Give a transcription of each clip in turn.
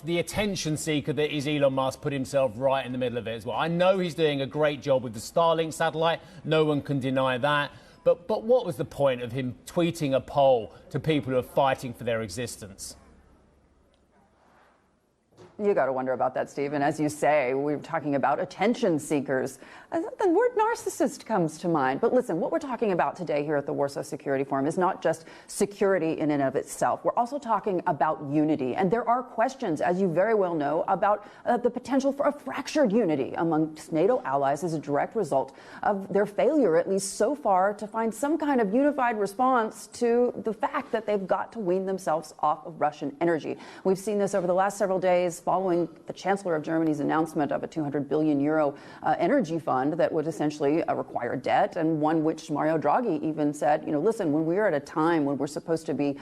the attention seeker that is Elon Musk put himself right in the middle of it as well. I know he's doing a great job with the Starlink satellite. No one can deny that. But what was the point of him tweeting a poll to people who are fighting for their existence? You got to wonder about that, Steve. And as you say, we're talking about attention seekers. The word narcissist comes to mind. But listen, what we're talking about today here at the Warsaw Security Forum is not just security in and of itself. We're also talking about unity. And there are questions, as you very well know, about the potential for a fractured unity amongst NATO allies as a direct result of their failure, at least so far, to find some kind of unified response to the fact that they've got to wean themselves off of Russian energy. We've seen this over the last several days following the Chancellor of Germany's announcement of a 200 billion euro energy fund that would essentially require debt, and one which Mario Draghi even said, listen, when we're at a time when we're supposed to be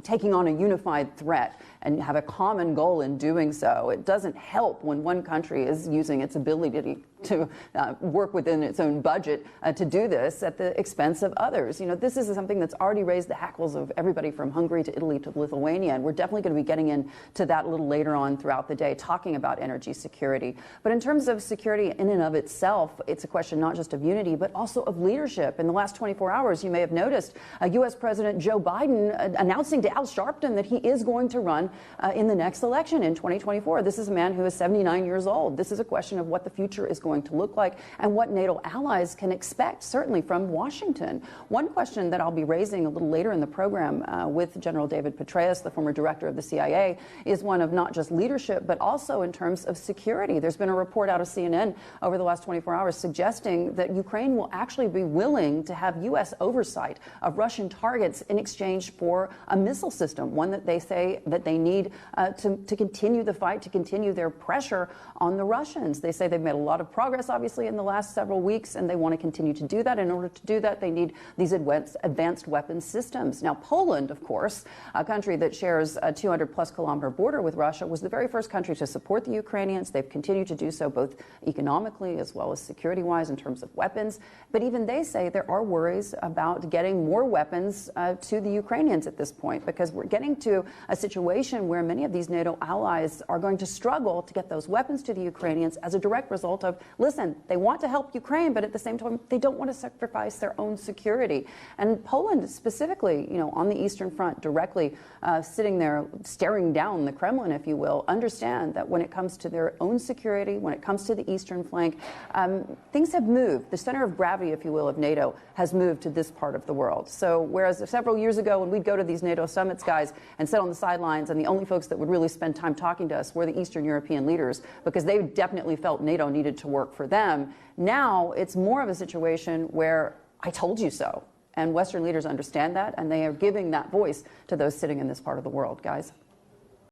taking on a unified threat and have a common goal in doing so, it doesn't help when one country is using its ability to work within its own budget to do this at the expense of others. This is something that's already raised the hackles of everybody from Hungary to Italy to Lithuania, and we're definitely going to be getting into that a little later on throughout the day, talking about energy security. But in terms of security in and of itself, it's a question not just of unity, but also of leadership. In the last 24 hours, you may have noticed U.S. President Joe Biden announcing to Al Sharpton that he is going to run in the next election in 2024. This is a man who is 79 years old. This is a question of what the future is going to look like and what NATO allies can expect, certainly from Washington. One question that I'll be raising a little later in the program with General David Petraeus, the former director of the CIA, is one of not just leadership, but also in terms of security. There's been a report out of CNN over the last 24 hours suggesting that Ukraine will actually be willing to have U.S. oversight of Russian targets in exchange for a missile system, one that they say that they need to continue the fight, to continue their pressure on the Russians. They say they've made a lot of progress, obviously, in the last several weeks, and they want to continue to do that. In order to do that, they need these advanced weapons systems. Now, Poland, of course, a country that shares a 200-plus kilometer border with Russia, was the very first country to support the Ukrainians. They've continued to do so both economically as well as security-wise in terms of weapons. But even they say there are worries about getting more weapons to the Ukrainians at this point, because we're getting to a situation where many of these NATO allies are going to struggle to get those weapons to the Ukrainians as a direct result of, listen, they want to help Ukraine, but at the same time, they don't want to sacrifice their own security. And Poland specifically, on the Eastern Front, directly sitting there staring down the Kremlin, if you will, understand that when it comes to their own security, when it comes to the Eastern flank, things have moved. The center of gravity, if you will, of NATO has moved to this part of the world. So whereas several years ago when we'd go to these NATO summits, guys, and sit on the sidelines, and the only folks that would really spend time talking to us were the Eastern European leaders, because they definitely felt NATO needed to work for them. Now it's more of a situation where I told you so. And Western leaders understand that, and they are giving that voice to those sitting in this part of the world, guys.